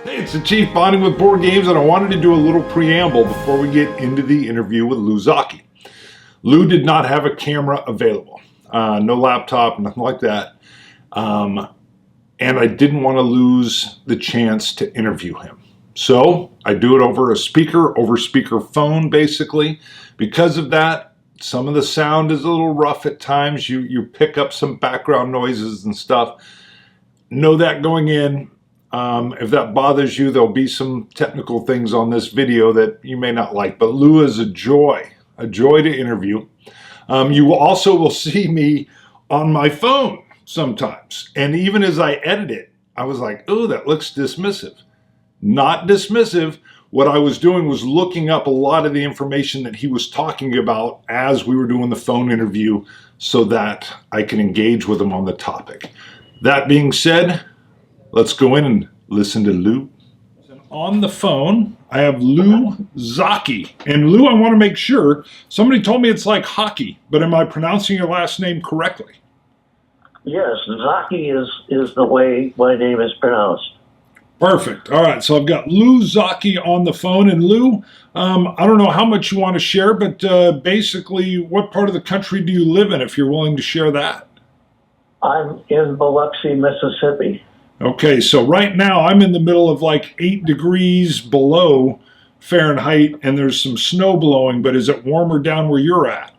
Hey, it's the Chief bonding with board games, and I wanted to do a little preamble before we get into the interview with Zocchi. Lou did not have a camera available, no laptop, nothing like that, and I didn't want to lose the chance to interview him. So I do it over speaker phone, basically. Because of that, some of the sound is a little rough at times. You pick up some background noises and stuff. Know that going in. If that bothers you, there'll be some technical things on this video that you may not like, but Lou is a joy to interview. You also will see me on my phone sometimes. And even as I edit it, I was like, oh, that looks dismissive. Not dismissive. What I was doing was looking up a lot of the information that he was talking about as we were doing the phone interview so that I can engage with him on the topic. That being said, let's go in and listen to Lou. On the phone, I have Lou Zaki. And Lou, I want to make sure, somebody told me it's like hockey, but am I pronouncing your last name correctly? Yes, Zaki is the way my name is pronounced. Perfect. All right, so I've got Lou Zaki on the phone. And Lou, I don't know how much you want to share, but basically, what part of the country do you live in, if you're willing to share that? I'm in Biloxi, Mississippi. Okay, so right now I'm in the middle of like 8 degrees below Fahrenheit, and there's some snow blowing, but is it warmer down where you're at?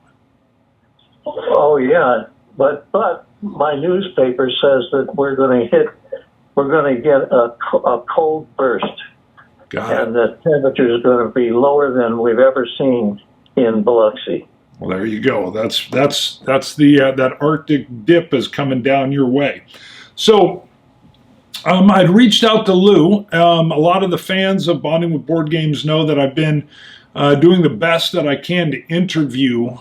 Oh, yeah, but my newspaper says that we're going to get a cold burst. Got it. And the temperature is going to be lower than we've ever seen in Biloxi. Well, there you go. That's the that Arctic dip is coming down your way. So I'd reached out to Lou. A lot of the fans of Bonding with Board Games know that I've been doing the best that I can to interview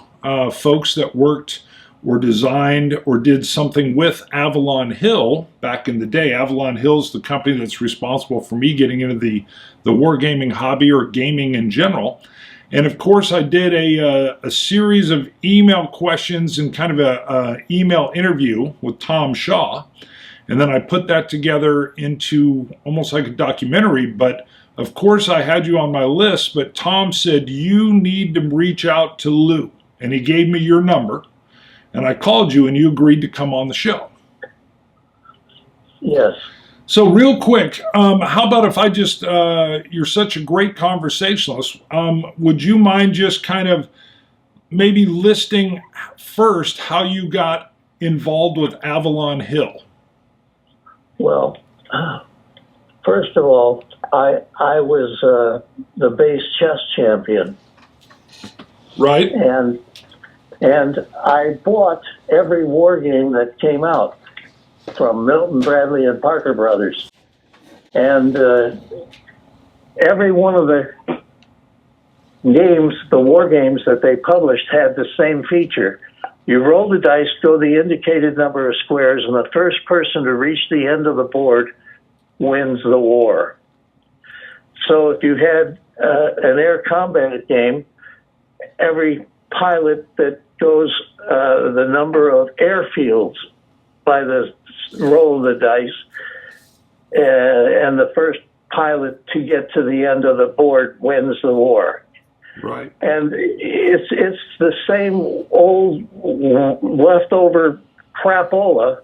folks that worked or designed or did something with Avalon Hill back in the day. Avalon Hill's the company that's responsible for me getting into the wargaming hobby or gaming in general. And of course, I did a series of email questions and kind of a email interview with Tom Shaw. And then I put that together into almost like a documentary. But of course, I had you on my list. But Tom said, you need to reach out to Lou. And he gave me your number. And I called you and you agreed to come on the show. Yes. So real quick, how about if I just, you're such a great conversationalist, would you mind just kind of maybe listing first how you got involved with Avalon Hill? Well, first of all, I was the base chess champion. Right. And I bought every war game that came out from Milton Bradley and Parker Brothers. And every one of the games, the war games that they published, had the same feature. You roll the dice, go the indicated number of squares, and the first person to reach the end of the board wins the war. So if you had an air combat game, every pilot that goes the number of airfields by the roll of the dice, and the first pilot to get to the end of the board wins the war. Right. And it's the same old leftover crapola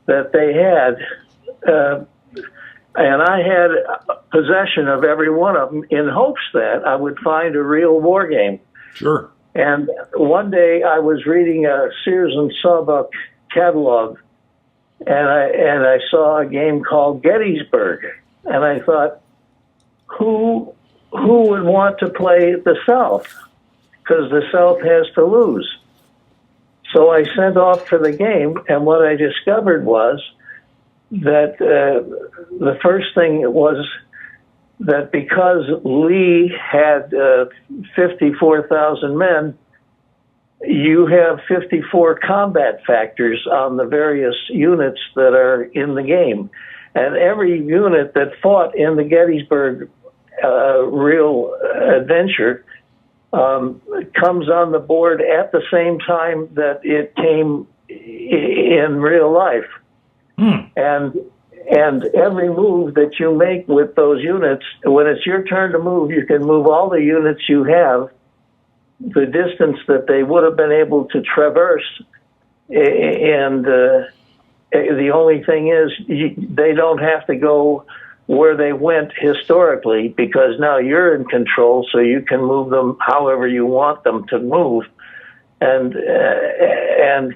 that they had, and I had possession of every one of them in hopes that I would find a real war game. Sure. And one day I was reading a Sears and Sawbuck catalog, and I saw a game called Gettysburg, and I thought, who would want to play the South? Because the South has to lose. So I sent off for the game, and what I discovered was that the first thing was that because Lee had 54,000 men, you have 54 combat factors on the various units that are in the game. And every unit that fought in the Gettysburg real adventure comes on the board at the same time that it came in real life. And And every move that you make with those units, when it's your turn to move, you can move all the units you have the distance that they would have been able to traverse. And the only thing is, they don't have to go where they went historically, because now you're in control, so you can move them however you want them to move. And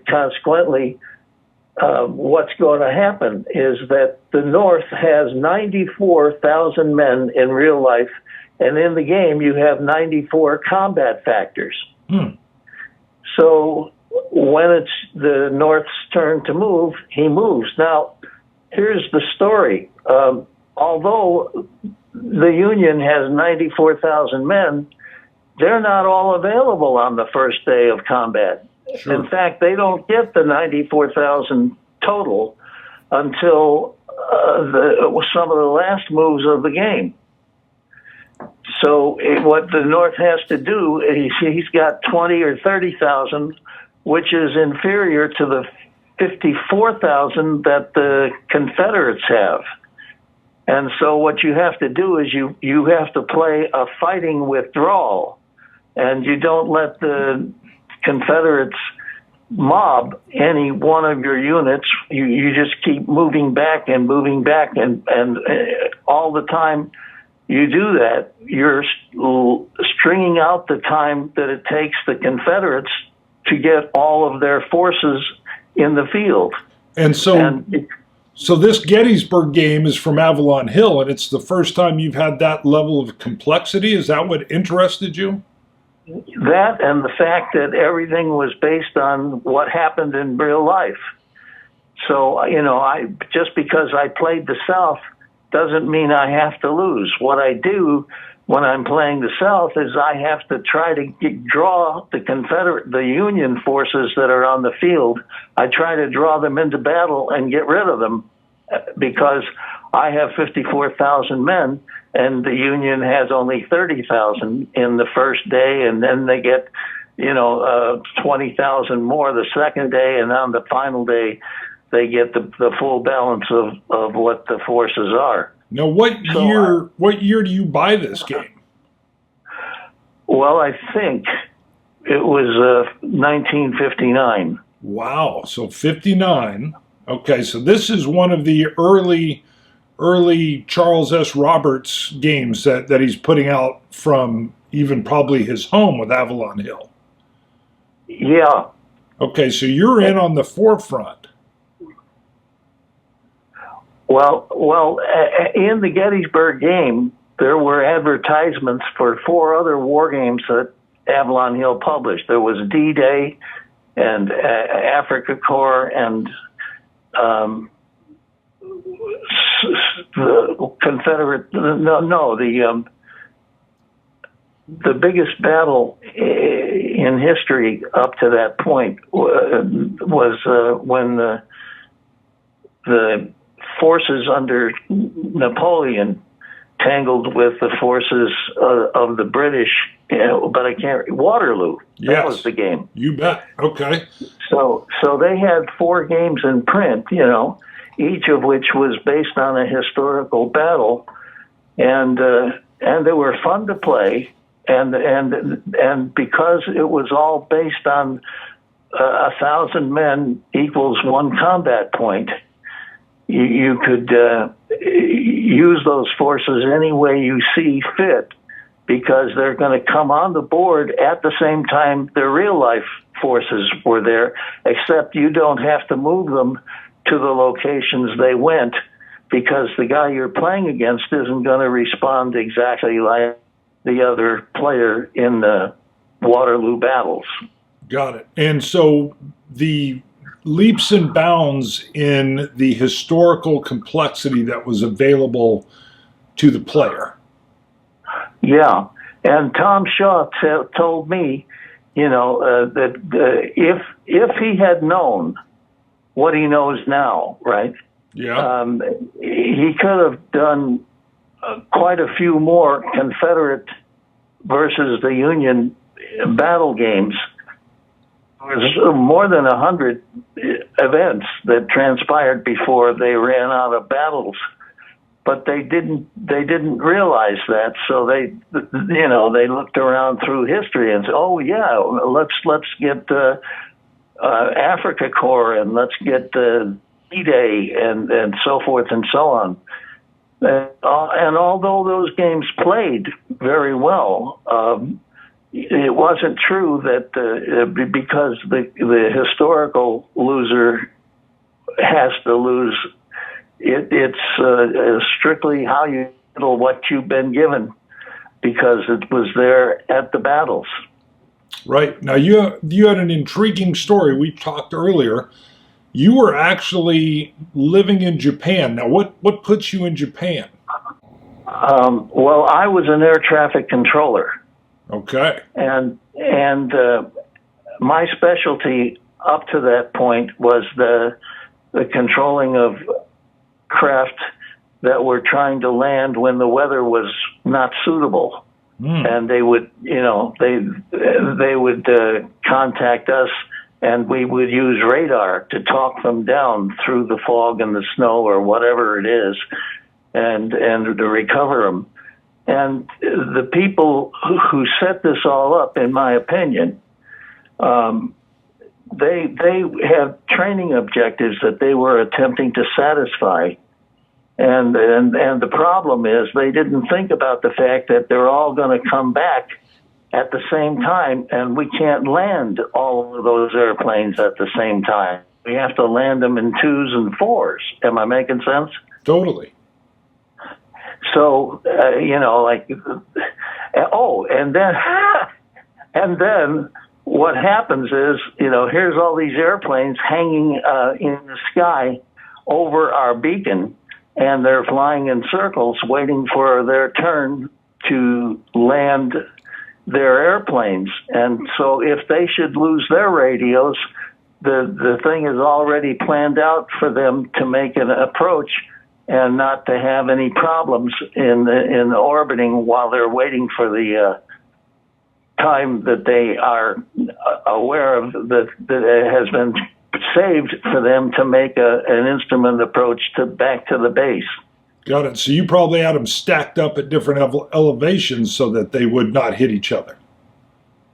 consequently, what's going to happen is that the North has 94,000 men in real life, and in the game you have 94 combat factors. So when it's the North's turn to move, he moves. Now, here's the story. Although the Union has 94,000 men, they're not all available on the first day of combat. Sure. In fact, they don't get the 94,000 total until some of the last moves of the game. So what the North has to do, he's got 20 or 30,000, which is inferior to the 54,000 that the Confederates have. And so what you have to do is you have to play a fighting withdrawal, and you don't let the Confederates mob any one of your units. You just keep moving back and moving back, and all the time you do that, you're stringing out the time that it takes the Confederates to get all of their forces in the field. And so this Gettysburg game is from Avalon Hill, and it's the first time you've had that level of complexity. Is that what interested you? That, and the fact that everything was based on what happened in real life. So, just because I played the South doesn't mean I have to lose. What I do when I'm playing the South is I have to try to draw the Union forces that are on the field. I try to draw them into battle and get rid of them, because I have 54,000 men and the Union has only 30,000 in the first day, and then they get 20,000 more the second day, and on the final day they get the full balance of what the forces are. Now, what year do you buy this game? Well, I think it was 1959. Wow, so 59. Okay, so this is one of the early Charles S. Roberts games that he's putting out from even probably his home with Avalon Hill. Yeah. Okay, so you're in on the forefront. Well, in the Gettysburg game, there were advertisements for 4 other war games that Avalon Hill published. There was D-Day and Africa Corps and the Confederate. The biggest battle in history up to that point was when the forces under Napoleon tangled with the forces of the British, but I can't. Waterloo. Yes. That was the game. You bet. Okay. So they had 4 games in print, each of which was based on a historical battle, and they were fun to play, and because it was all based on 1,000 men equals 1 combat point. You could use those forces any way you see fit, because they're going to come on the board at the same time their real life forces were there, except you don't have to move them to the locations they went, because the guy you're playing against isn't going to respond exactly like the other player in the Waterloo battles. Got it. And so the leaps and bounds in the historical complexity that was available to the player. Yeah, and Tom Shaw told me, that if he had known what he knows now, right? Yeah. He could have done quite a few more Confederate versus the Union battle games. There was more than 100 events that transpired before they ran out of battles, but they didn't realize that. So they looked around through history and said, "Oh yeah, let's get Africa Corps and let's get D-Day and so forth and so on." And although those games played very well, it wasn't true that because the historical loser has to lose. It's strictly how you handle what you've been given, because it was there at the battles. Right. Now, you had an intriguing story. We talked earlier. You were actually living in Japan. Now, what puts you in Japan? Well, I was an air traffic controller. Okay. And my specialty up to that point was the controlling of craft that were trying to land when the weather was not suitable. And they would, they would contact us, and we would use radar to talk them down through the fog and the snow or whatever it is, and to recover them. And the people who set this all up, in my opinion, they have training objectives that they were attempting to satisfy. And the problem is they didn't think about the fact that they're all going to come back at the same time, and we can't land all of those airplanes at the same time. We have to land them in 2s and 4s. Am I making sense? Totally. So, and then what happens is, here's all these airplanes hanging in the sky over our beacon, and they're flying in circles waiting for their turn to land their airplanes. And so if they should lose their radios, the thing is already planned out for them to make an approach and not to have any problems in orbiting while they're waiting for the time that they are aware of that it has been saved for them to make an instrument approach back to the base. Got it. So you probably had them stacked up at different elevations so that they would not hit each other.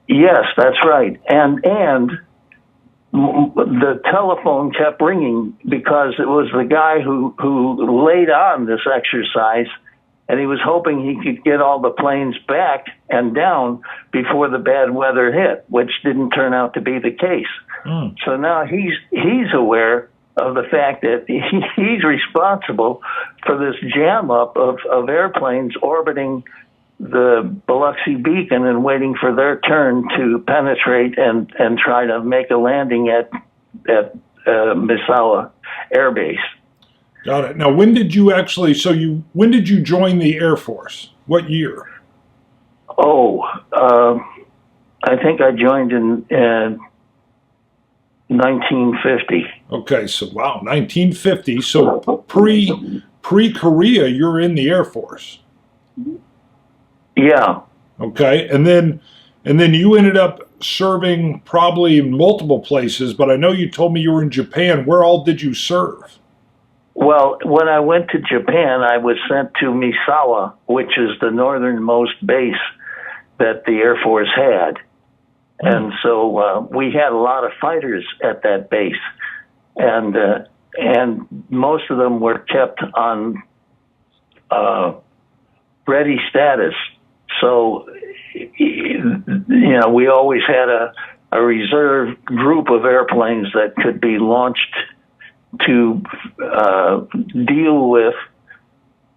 Yes, that's right. And the telephone kept ringing because it was the guy who laid on this exercise, and he was hoping he could get all the planes back and down before the bad weather hit, which didn't turn out to be the case. So now he's aware of the fact that he's responsible for this jam up of airplanes orbiting the Biloxi beacon and waiting for their turn to penetrate and try to make a landing at Misawa Air Base. Got it. Now, when did you join the Air Force? What year? I think I joined in 1950. Okay, so wow, 1950. So pre-Korea, you're in the Air Force. Yeah. Okay, and then you ended up serving probably in multiple places, but I know you told me you were in Japan. Where all did you serve? Well, when I went to Japan, I was sent to Misawa, which is the northernmost base that the Air Force had. And so we had a lot of fighters at that base, and most of them were kept on ready status. So, we always had a reserve group of airplanes that could be launched to deal with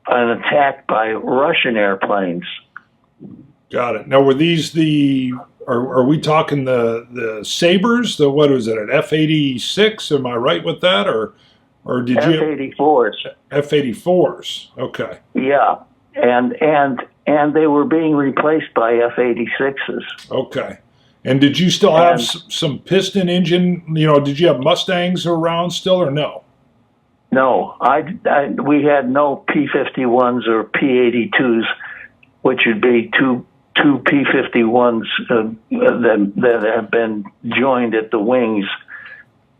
an attack by Russian airplanes. Got it. Now, were these are we talking the Sabres? What was it, an F-86? Am I right with that, or did F-84s? F-84s. Okay. Yeah, and they were being replaced by F-86s. Okay. And did you still have some piston engine? Did you have Mustangs around still, or no? No, we had no P-51s or P-82s, which would be two two P-51s that have been joined at the wings.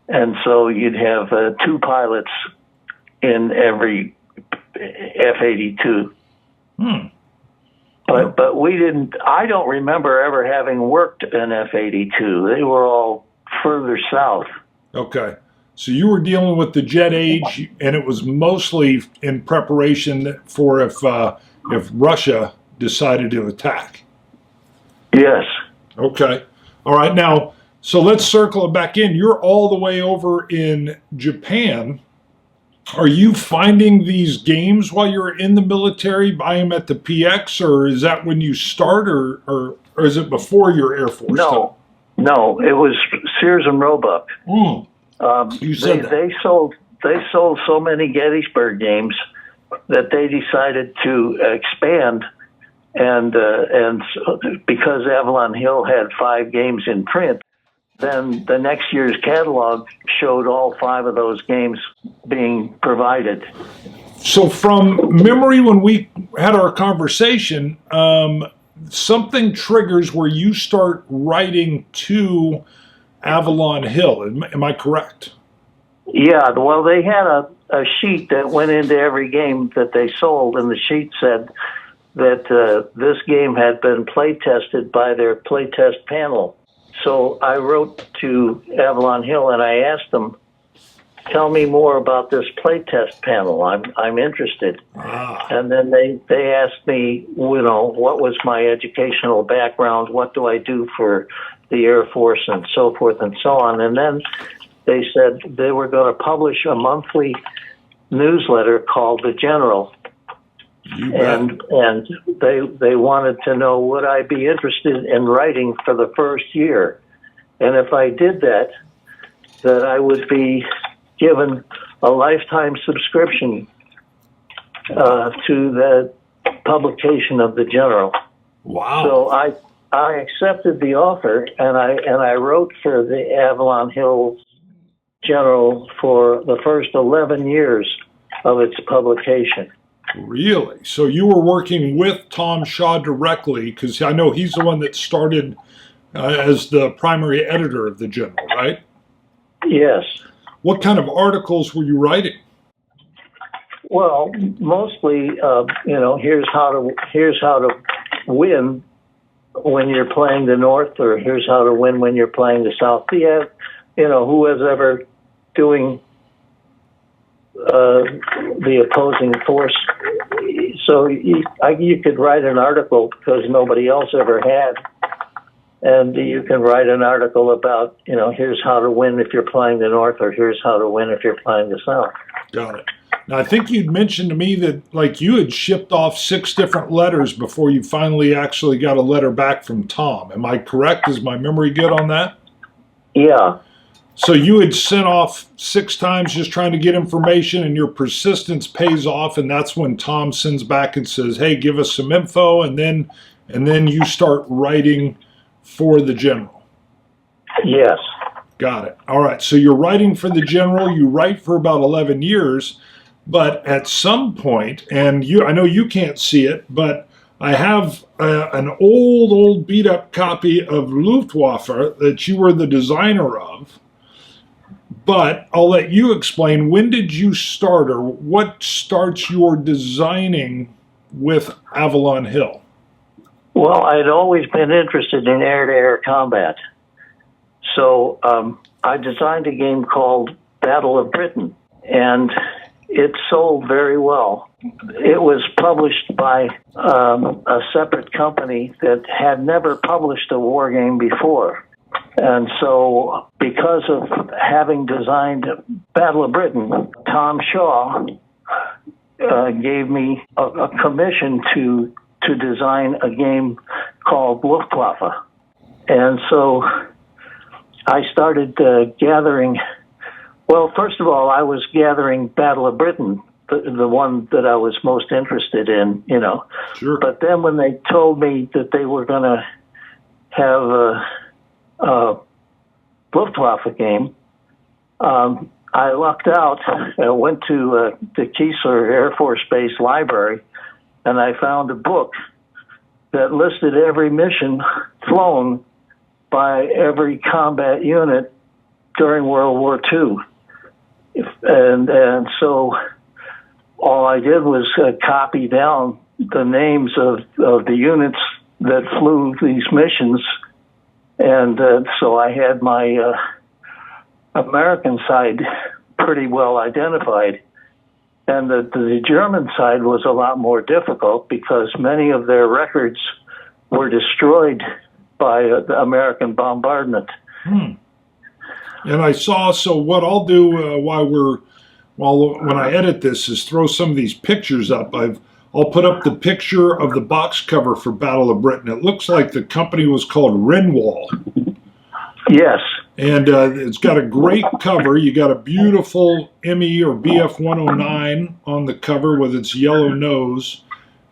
And so you'd have two pilots in every F-82. But we didn't, I don't remember ever having worked an F-82. They were all further south. Okay. So you were dealing with the jet age, and it was mostly in preparation for if Russia decided to attack. Yes. Okay. All right. Now, so let's circle it back in. You're all the way over in Japan. Are you finding these games while you're in the military, buy them at the PX, or is that when you start, or is it before your Air Force? No, it was Sears and Roebuck. You said they sold so many Gettysburg games that they decided to expand, and because Avalon Hill had 5 games in print, then the next year's catalog showed all 5 of those games being provided. So from memory, when we had our conversation, something triggers where you start writing to Avalon Hill. Am I correct? Yeah, well, they had a sheet that went into every game that they sold, and the sheet said that this game had been play tested by their play test panel. So I wrote to Avalon Hill and I asked them, tell me more about this playtest panel. I'm interested. And then they asked me, what was my educational background? What do I do for the Air Force and so forth and so on. And then they said they were going to publish a monthly newsletter called The General. And they wanted to know, would I be interested in writing for the first year? And if I did that I would be given a lifetime subscription to the publication of The General. Wow. So I accepted the offer, and I wrote for the Avalon Hill General for the first 11 years of its publication. Really? So you were working with Tom Shaw directly, because I know he's the one that started as the primary editor of The General, right? Yes. What kind of articles were you writing? Well, mostly, here's how to win when you're playing the North, or here's how to win when you're playing the South. Yeah, who was ever doing the opposing force. So you could write an article because nobody else ever had. And you can write an article about, here's how to win if you're playing the North, or here's how to win if you're playing the South. Got it. Now, I think you'd mentioned to me that, you had shipped off 6 different letters before you finally actually got a letter back from Tom. Am I correct? Is my memory good on that? Yeah. So you had sent off 6 times just trying to get information, and your persistence pays off, and that's when Tom sends back and says, hey, give us some info, and then you start writing for The General. Yes. Got it. All right. So you're writing for The General. You write for about 11 years, but at some point, and I know you can't see it, but I have an old beat-up copy of Luftwaffe that you were the designer of. But I'll let you explain, when did you start, or what starts your designing with Avalon Hill? Well, I'd always been interested in air-to-air combat. So I designed a game called Battle of Britain, and it sold very well. It was published by a separate company that had never published a war game before. And so because of having designed Battle of Britain, Tom Shaw gave me a commission to design a game called Luftwaffe. And so I started gathering, well, first of all, I was gathering Battle of Britain, the one that I was most interested in, Sure. But then when they told me that they were going to have a Luftwaffe game, I lucked out. I went to the Keesler Air Force Base Library, and I found a book that listed every mission flown by every combat unit during World War II. And so all I did was copy down the names of the units that flew these missions. And so I had my American side pretty well identified. And the German side was a lot more difficult because many of their records were destroyed by the American bombardment. And I saw, so what I'll do when I edit this is throw some of these pictures up. I'll put up the picture of the box cover for Battle of Britain. It looks like the company was called Renwall. Yes. And it's got a great cover. You got a beautiful ME or BF 109 on the cover with its yellow nose.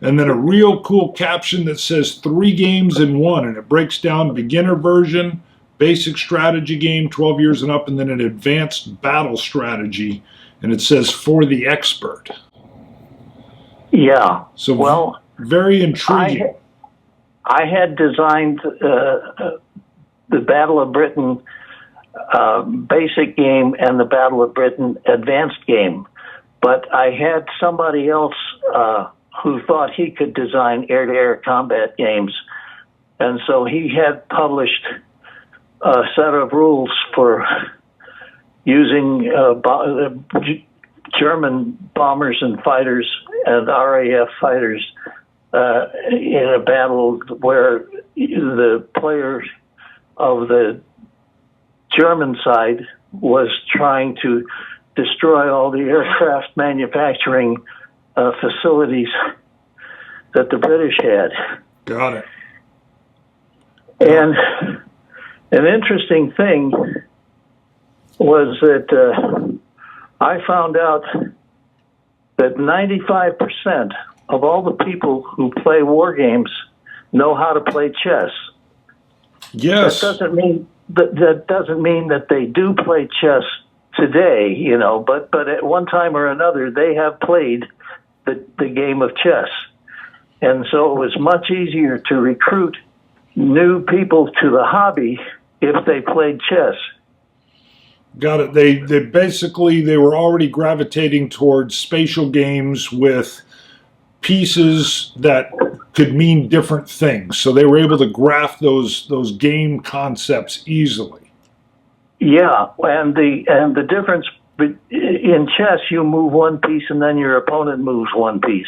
And then a real cool caption that says 3 games in 1. And it breaks down beginner version, basic strategy game, 12 years and up, and then an advanced battle strategy. And it says for the expert. Yeah. So well, very intriguing. I had designed the Battle of Britain basic game and the Battle of Britain advanced game, but I had somebody else who thought he could design air-to-air combat games, and so he had published a set of rules for using German bombers and fighters and RAF fighters in a battle where the player of the German side was trying to destroy all the aircraft manufacturing facilities that the British had. Got it. And an interesting thing was that I found out that 95% of all the people who play war games know how to play chess. Yes. That doesn't mean that they do play chess today, you know, but at one time or another they have played the game of chess. And so it was much easier to recruit new people to the hobby if they played chess. Got it. They basically, they were already gravitating towards spatial games with pieces that could mean different things. So they were able to graph those game concepts easily. Yeah, and the difference in chess, you move one piece and then your opponent moves one piece.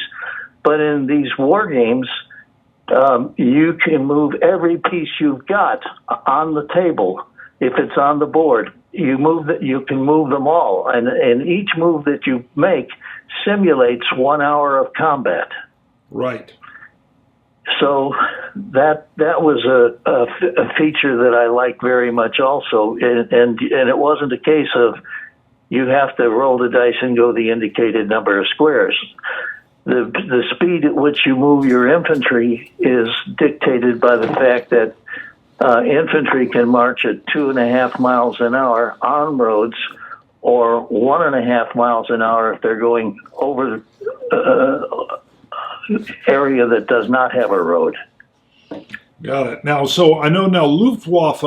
But in these war games, you can move every piece you've got on the table. If it's on the board, you can move them all, and each move that you make simulates 1 hour of combat. Right. So that was a feature that I liked very much also, and it wasn't a case of you have to roll the dice and go the indicated number of squares. The speed at which you move your infantry is dictated by the fact that infantry can march at 2.5 miles an hour on roads, or 1.5 miles an hour if they're going over area that does not have a road. Got it. Now, so I know now Luftwaffe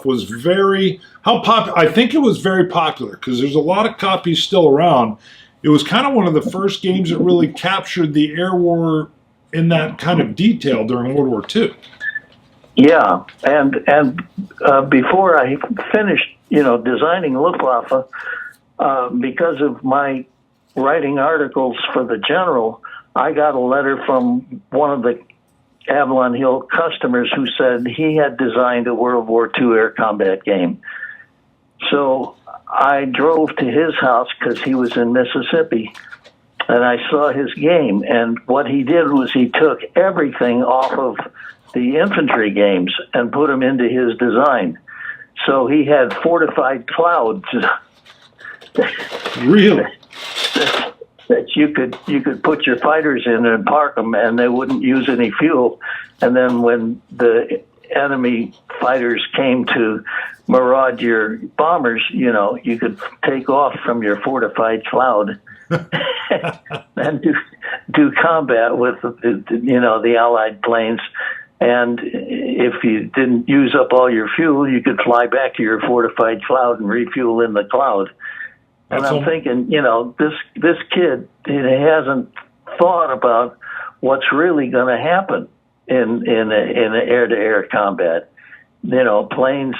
was very, I think it was very popular because there's a lot of copies still around. It was kind of one of the first games that really captured the air war in that kind of detail during World War II. Yeah, and before I finished, designing Luftwaffe, because of my writing articles for the General, I got a letter from one of the Avalon Hill customers who said he had designed a World War II air combat game. So I drove to his house because he was in Mississippi, and I saw his game. And what he did was he took everything off of the infantry games and put them into his design. So he had fortified clouds. Really? That you could put your fighters in and park them, and they wouldn't use any fuel. And then when the enemy fighters came to maraud your bombers, you could take off from your fortified cloud and do combat with the Allied planes. And if you didn't use up all your fuel, you could fly back to your fortified cloud and refuel in the cloud. And I'm thinking, this kid, he hasn't thought about what's really going to happen in air-to-air combat. Planes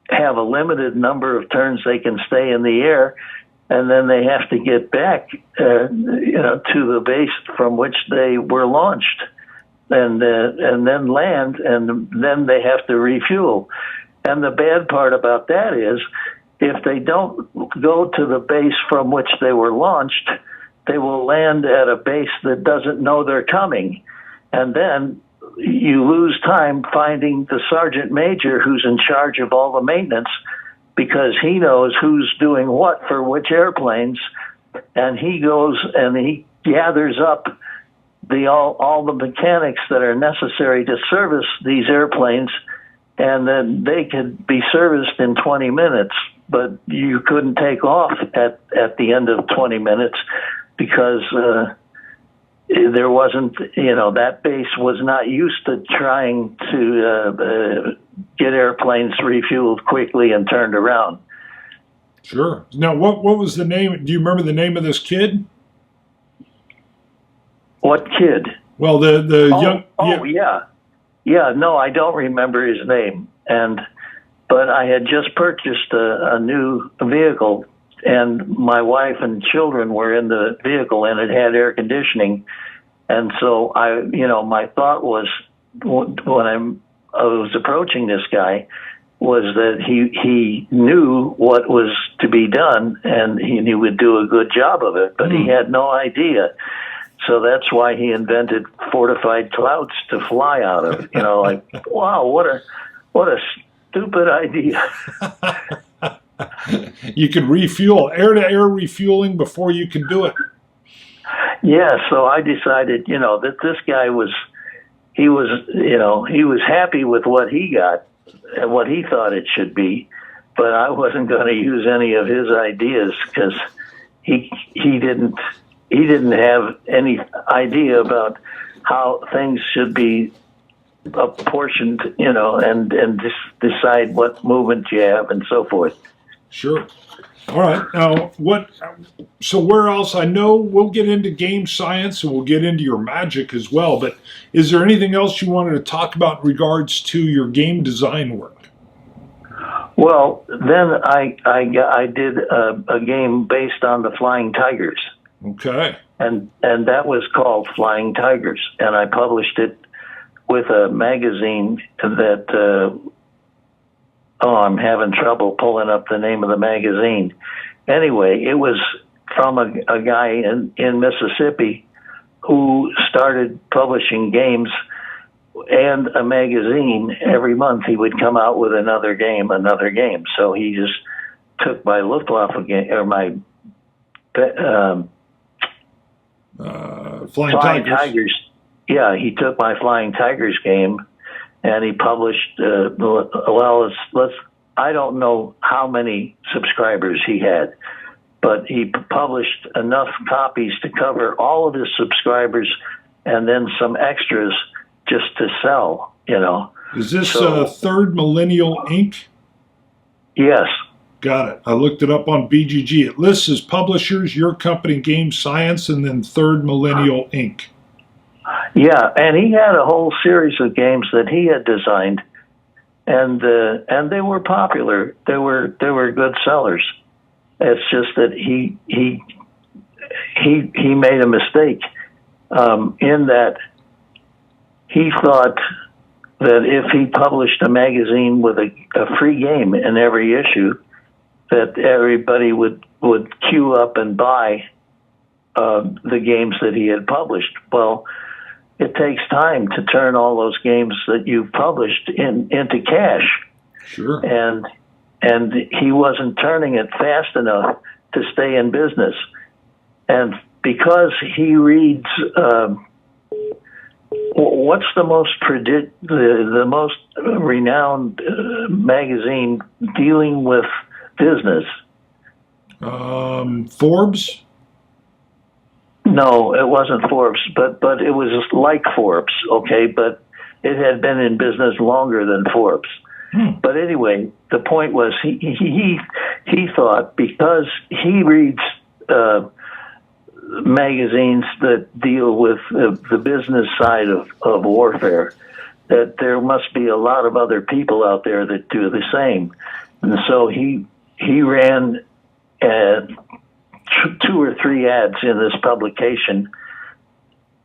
have a limited number of turns they can stay in the air, and then they have to get back, to the base from which they were launched, and then land, and then they have to refuel. And the bad part about that is, if they don't go to the base from which they were launched, they will land at a base that doesn't know they're coming. And then you lose time finding the sergeant major who's in charge of all the maintenance, because he knows who's doing what for which airplanes, and he goes and he gathers up all the mechanics that are necessary to service these airplanes, and then they could be serviced in 20 minutes, but you couldn't take off at the end of 20 minutes because there wasn't, that base was not used to trying to get airplanes refueled quickly and turned around. Sure. Now, what was the name? Do you remember the name of this kid? What kid? Well, the young. Oh, yeah. Yeah, no, I don't remember his name. But I had just purchased a new vehicle, and my wife and children were in the vehicle, and it had air conditioning. And so my thought was, when I was approaching this guy, was that he knew what was to be done, and he would do a good job of it, but he had no idea. So that's why he invented fortified clouds to fly out of. Wow, what a stupid idea. You could refuel, air-to-air refueling before you could do it. Yeah, so I decided, that this guy he was happy with what he got and what he thought it should be, but I wasn't going to use any of his ideas because he didn't have any idea about how things should be apportioned, and just decide what movement you have and so forth. Sure. All right. Now, so where else? I know we'll get into game science and we'll get into your magic as well, but is there anything else you wanted to talk about in regards to your game design work? Well, then I did a game based on the Flying Tigers. Okay. And that was called Flying Tigers, and I published it with a magazine that, I'm having trouble pulling up the name of the magazine. Anyway, it was from a guy in Mississippi who started publishing games and a magazine. Every month he would come out with another game. So he just took my Luftwaffe game, or my Flying Tigers. Yeah, he took my Flying Tigers game, and he published. I don't know how many subscribers he had, but he published enough copies to cover all of his subscribers, and then some extras just to sell. Is this Third Millennial Inc.? Yes. Got it. I looked it up on BGG. It lists as publishers, your company, Game Science, and then Third Millennial Inc. Yeah, and he had a whole series of games that he had designed, and they were popular. They were good sellers. It's just that he made a mistake in that he thought that if he published a magazine with a free game in every issue, that everybody would queue up and buy the games that he had published. Well, it takes time to turn all those games that you've published into cash. Sure. And he wasn't turning it fast enough to stay in business. And because he reads, what's the most renowned magazine dealing with business? Forbes? No, it wasn't Forbes, but it was like Forbes, okay? But it had been in business longer than Forbes. But anyway, the point was he thought because he reads magazines that deal with the business side of warfare, that there must be a lot of other people out there that do the same. And so he ran 2 or 3 ads in this publication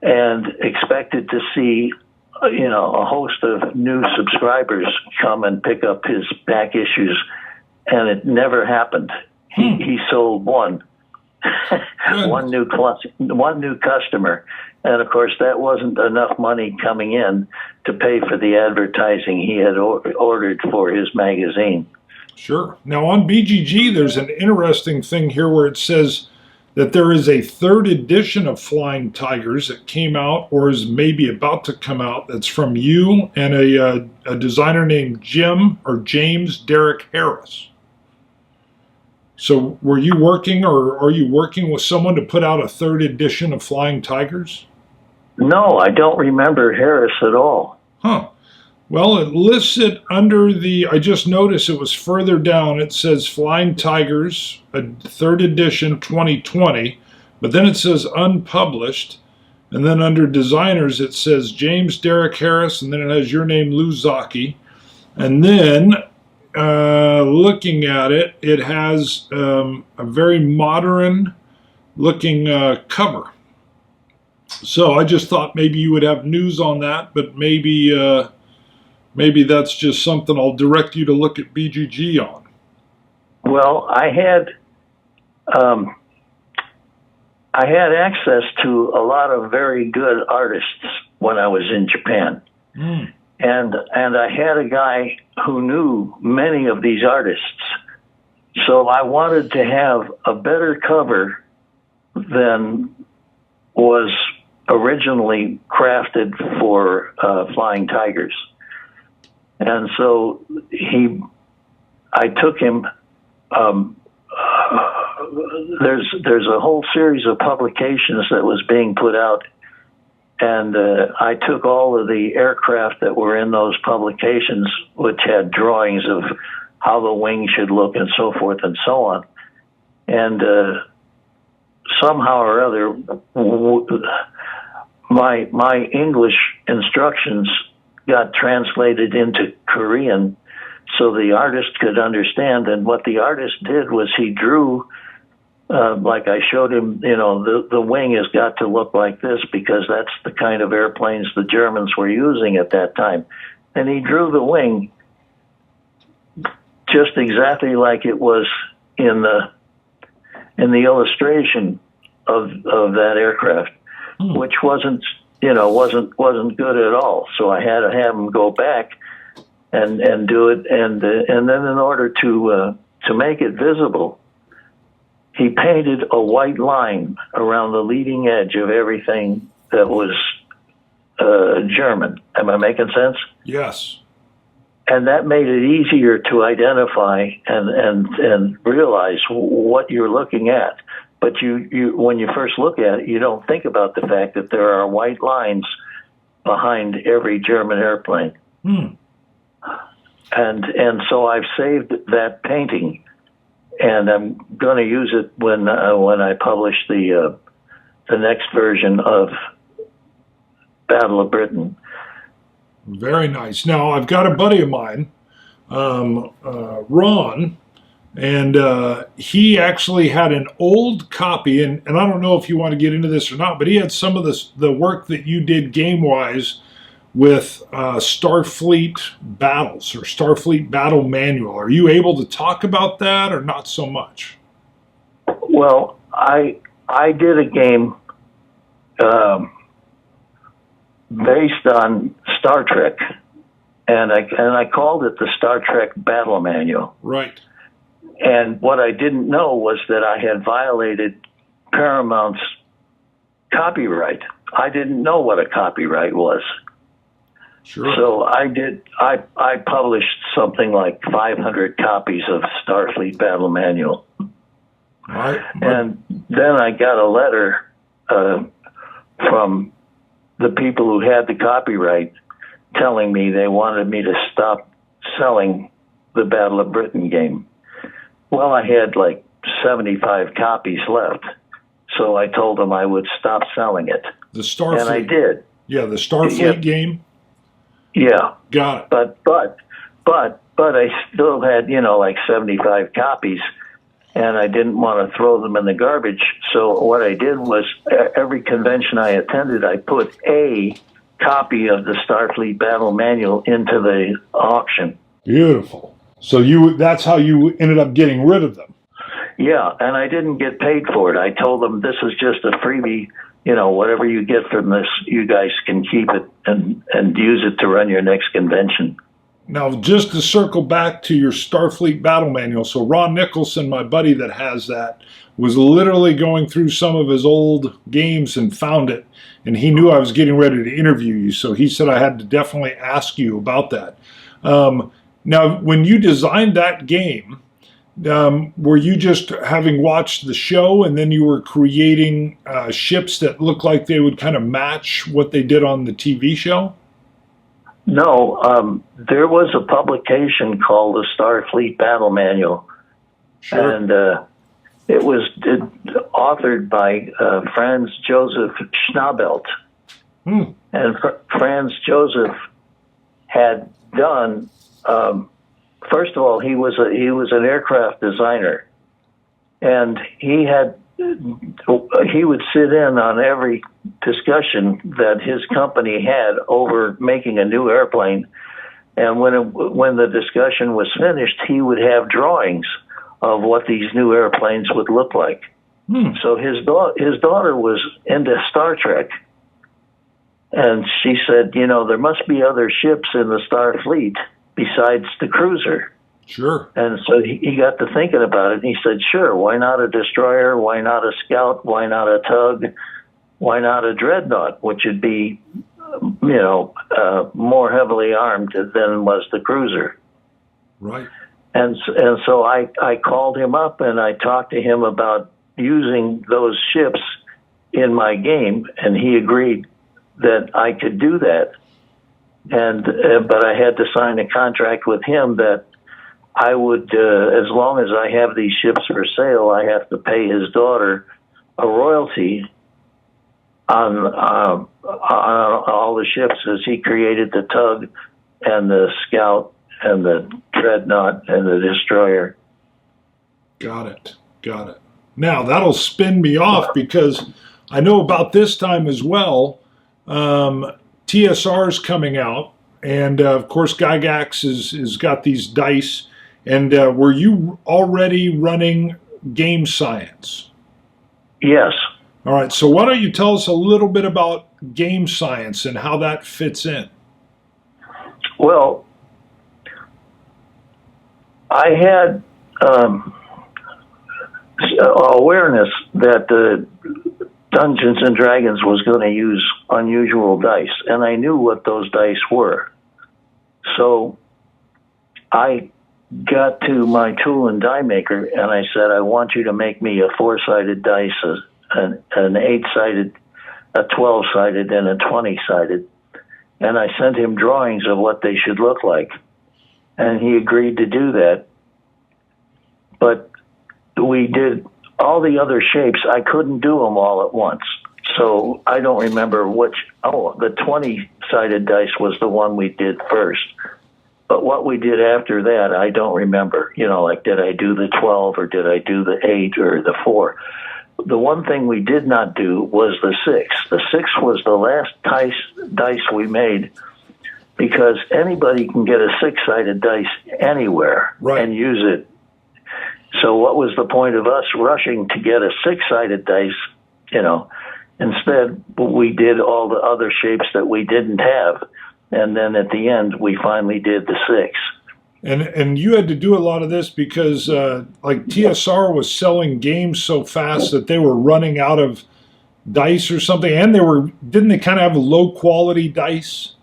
and expected to see, a host of new subscribers come and pick up his back issues, and it never happened. He sold one. one new customer, and of course that wasn't enough money coming in to pay for the advertising he had ordered for his magazine. Sure. Now on BGG, there's an interesting thing here where it says that there is a 3rd edition of Flying Tigers that came out or is maybe about to come out. That's from you and a designer named James Derek Harris. So were you working or are you working with someone to put out a 3rd edition of Flying Tigers? No, I don't remember Harris at all. Huh. Well, it lists it under I just noticed it was further down. It says Flying Tigers, a 3rd edition 2020, but then it says unpublished. And then under designers, it says James Derek Harris, and then it has your name, Lou Zocchi. And then looking at it, it has a very modern looking cover. So I just thought maybe you would have news on that, but maybe that's just something I'll direct you to look at BGG on. Well, I had access to a lot of very good artists when I was in Japan. And I had a guy who knew many of these artists. So I wanted to have a better cover than was originally crafted for Flying Tigers. And so I took him, there's a whole series of publications that was being put out, and I took all of the aircraft that were in those publications, which had drawings of how the wing should look and so forth and so on. And somehow or other, my English instructions got translated into Korean so the artist could understand. And what the artist did was he drew, like I showed him, the wing has got to look like this because that's the kind of airplanes the Germans were using at that time. And he drew the wing just exactly like it was in the illustration of that aircraft, which wasn't good at all. So I had to have him go back and do it, and then in order to make it visible, he painted a white line around the leading edge of everything that was German. Am I making sense? Yes. And that made it easier to identify and realize what you're looking at. But you when you first look at it, you don't think about the fact that there are white lines behind every German airplane. And so I've saved that painting, and I'm going to use it when I publish the next version of Battle of Britain. Very nice. Now, I've got a buddy of mine, Ron, and he actually had an old copy, and I don't know if you want to get into this or not, but he had some of the work that you did game-wise with Starfleet battles or Starfleet battle manual. Are you able to talk about that or not so much? Well, I did a game based on Star Trek, and I called it the Star Trek Battle Manual. Right. And what I didn't know was that I had violated Paramount's copyright. I didn't know what a copyright was. Sure. So I published something like 500 copies of Starfleet Battle Manual. Right. And then I got a letter from the people who had the copyright telling me they wanted me to stop selling the Battle of Britain game. Well, I had like 75 copies left, so I told them I would stop selling it. The Starfleet. And I did. Yeah, the Starfleet game. Yeah. Got it. But I still had, like 75 copies, and I didn't want to throw them in the garbage. So what I did was every convention I attended, I put a copy of the Starfleet Battle Manual into the auction. Beautiful. So that's how you ended up getting rid of them. Yeah, and I didn't get paid for it. I told them this is just a freebie. Whatever you get from this, you guys can keep it and use it to run your next convention. Now, just to circle back to your Starfleet Battle Manual, so Ron Nicholson, my buddy that has that, was literally going through some of his old games and found it, and he knew I was getting ready to interview you, so he said I had to definitely ask you about that. Now, when you designed that game, were you just having watched the show and then you were creating ships that looked like they would kind of match what they did on the TV show? No, there was a publication called the Starfleet Battle Manual, sure. And it was authored by Franz Joseph Schnabelt. And Franz Joseph had done. First of all, he was an aircraft designer, and he would sit in on every discussion that his company had over making a new airplane. And when the discussion was finished, he would have drawings of what these new airplanes would look like. So his daughter was into Star Trek, and she said, there must be other ships in the Starfleet besides the cruiser. Sure. And so he got to thinking about it, and he said, sure, why not a destroyer? Why not a scout? Why not a tug? Why not a dreadnought, which would be, more heavily armed than was the cruiser. Right. And so I called him up, and I talked to him about using those ships in my game, and he agreed that I could do that. But I had to sign a contract with him that I would, as long as I have these ships for sale, I have to pay his daughter a royalty on all the ships, as he created the tug and the scout and the dreadnought and the destroyer. Got it. Now that'll spin me off, because I know about this time as well. TSR's coming out, and of course Gygax has got these dice. And were you already running game science? Yes. All right, so why don't you tell us a little bit about game science and how that fits in? Well, I had awareness that Dungeons and Dragons was going to use unusual dice, and I knew what those dice were. So I got to my tool and die maker, and I said, I want you to make me a 4-sided dice, an 8-sided, a 12-sided, and a 20-sided. And I sent him drawings of what they should look like. And he agreed to do that. But we did all the other shapes. I couldn't do them all at once. So I don't remember which. Oh, the 20-sided dice was the one we did first. But what we did after that, I don't remember. Like, did I do the 12 or did I do the 8 or the 4? The one thing we did not do was the 6. The 6 was the last dice we made, because anybody can get a 6-sided dice anywhere and use it. So what was the point of us rushing to get a 6-sided dice? Instead, we did all the other shapes that we didn't have. And then at the end, we finally did the 6. And you had to do a lot of this because like TSR was selling games so fast that they were running out of dice or something, and didn't they kind of have low quality dice?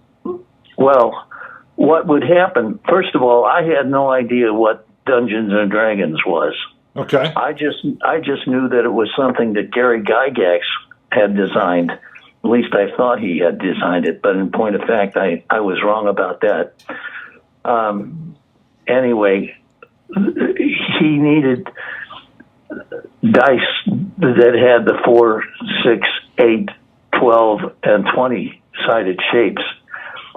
Well, what would happen? First of all, I had no idea what Dungeons and Dragons was. Okay. I just knew that it was something that Gary Gygax had designed. At least I thought he had designed it, but in point of fact, I was wrong about that. Anyway, he needed dice that had the 4, 6, 8, 12, and 20 sided shapes.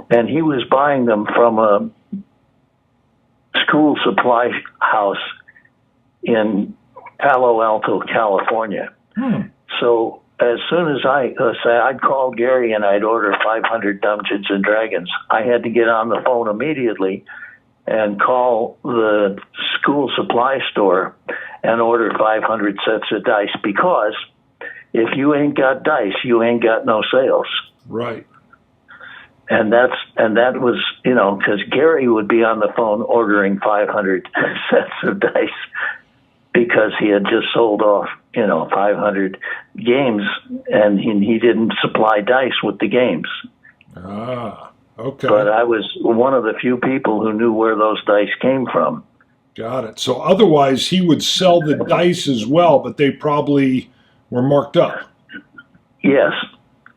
And he was buying them from a school supply house in Palo Alto, California. So as soon as I'd call Gary and I'd order 500 Dungeons and Dragons, I had to get on the phone immediately and call the school supply store and order 500 sets of dice, because if you ain't got dice, you ain't got no sales. Right. And that was, because Gary would be on the phone ordering 500 sets of dice because he had just sold off, 500 games, and he didn't supply dice with the games. Ah, okay. But I was one of the few people who knew where those dice came from. Got it. So otherwise he would sell the dice as well, but they probably were marked up. Yes.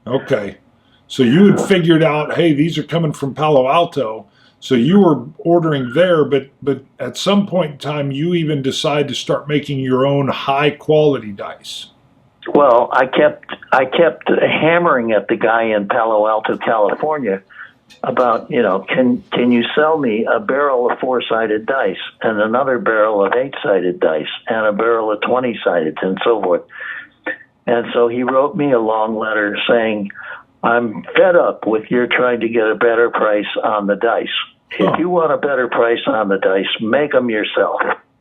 Okay. So you had figured out, hey, these are coming from Palo Alto. So you were ordering there, but at some point in time, you even decide to start making your own high quality dice. Well, I kept hammering at the guy in Palo Alto, California, about, can you sell me a barrel of 4-sided dice and another barrel of 8-sided dice and a barrel of 20-sided and so forth. And so he wrote me a long letter saying, I'm fed up with your trying to get a better price on the dice. If you want a better price on the dice, make them yourself.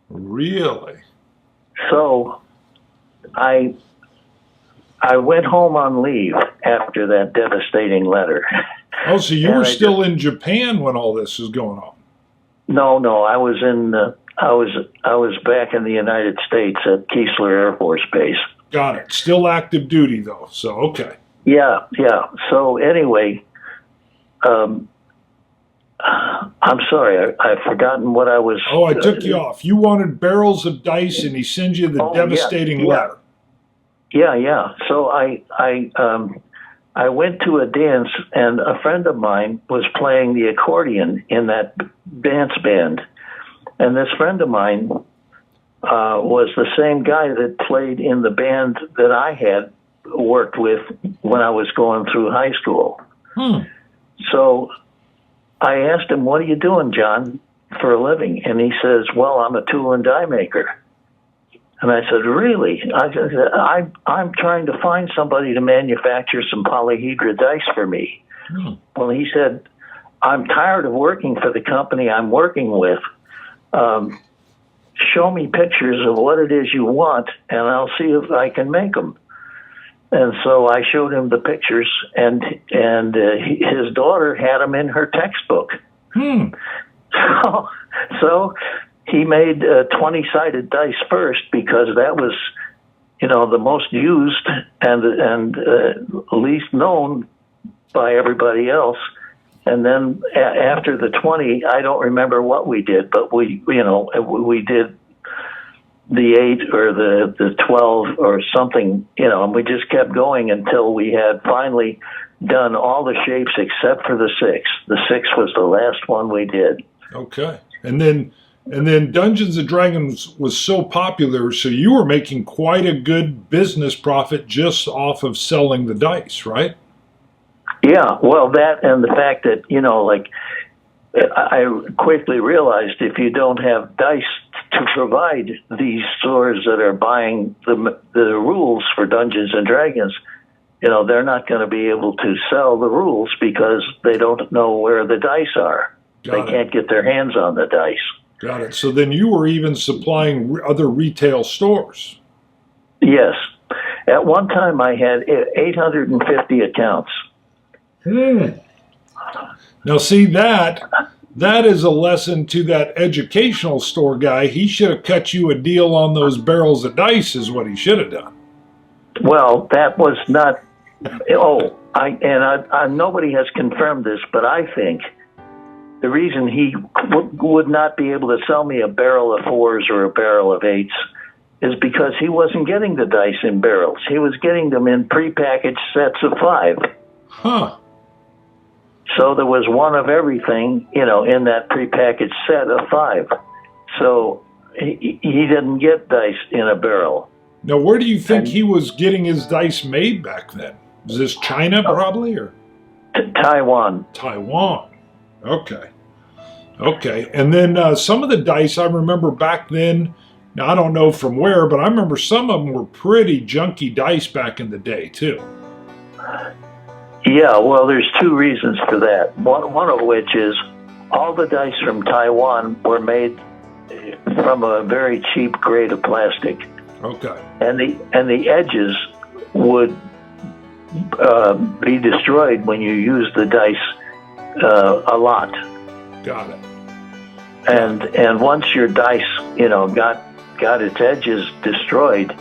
Really? So I went home on leave after that devastating letter. Oh, so you were still in Japan when all this was going on? No, I was I was back in the United States at Keesler Air Force Base. Got it. Still active duty though, so okay. Yeah. So anyway, I'm sorry, I've forgotten what I was. Oh, I took you off. You wanted barrels of dice, and he sends you the devastating letter. Yeah. So I went to a dance, and a friend of mine was playing the accordion in that dance band, and this friend of mine was the same guy that played in the band that I had worked with when I was going through high school. So I asked him, "What are you doing, John, for a living?" And he says, "Well, I'm a tool and die maker." And I said, "Really?" I'm trying to find somebody to manufacture some polyhedra dice for me. Well, he said, "I'm tired of working for the company I'm working with. Show me pictures of what it is you want, and I'll see if I can make them." And so I showed him the pictures, and his daughter had them in her textbook. So he made 20-sided dice first, because that was, the most used and least known by everybody else. And then after the 20, I don't remember what we did, but we did the 8 or the 12 or something, and we just kept going until we had finally done all the shapes except for the 6. The 6 was the last one we did. Okay. And then Dungeons and Dragons was so popular, so you were making quite a good business profit just off of selling the dice, right? Yeah, well, that and the fact that, I quickly realized if you don't have dice to provide these stores that are buying the rules for Dungeons and Dragons, they're not going to be able to sell the rules because they don't know where the dice are. They can't get their hands on the dice. Got it. So then you were even supplying other retail stores. Yes. At one time I had 850 accounts. Now see, that is a lesson to that educational store guy. He should have cut you a deal on those barrels of dice is what he should have done. Well, that was not, nobody has confirmed this, but I think the reason he would not be able to sell me a barrel of 4s or a barrel of 8s is because he wasn't getting the dice in barrels. He was getting them in prepackaged sets of 5. Huh. So there was one of everything, in that prepackaged set of 5. So he didn't get dice in a barrel. Now, where do you think he was getting his dice made back then? Was this China probably, or? Taiwan. Taiwan. Okay. Okay. And then some of the dice I remember back then, now I don't know from where, but I remember some of them were pretty junky dice back in the day too. Yeah, well, there's 2 reasons for that. One of which is all the dice from Taiwan were made from a very cheap grade of plastic. Okay. And the edges would be destroyed when you use the dice a lot. Got it. And once your dice, got its edges destroyed,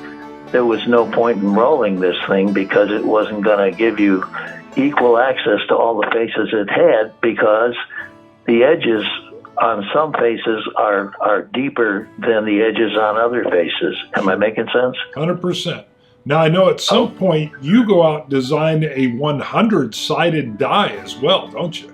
there was no point in rolling this thing because it wasn't going to give you equal access to all the faces it had, because the edges on some faces are deeper than the edges on other faces. Am I making sense? 100%. Now, I know at some point you go out and design a 100-sided die as well, don't you?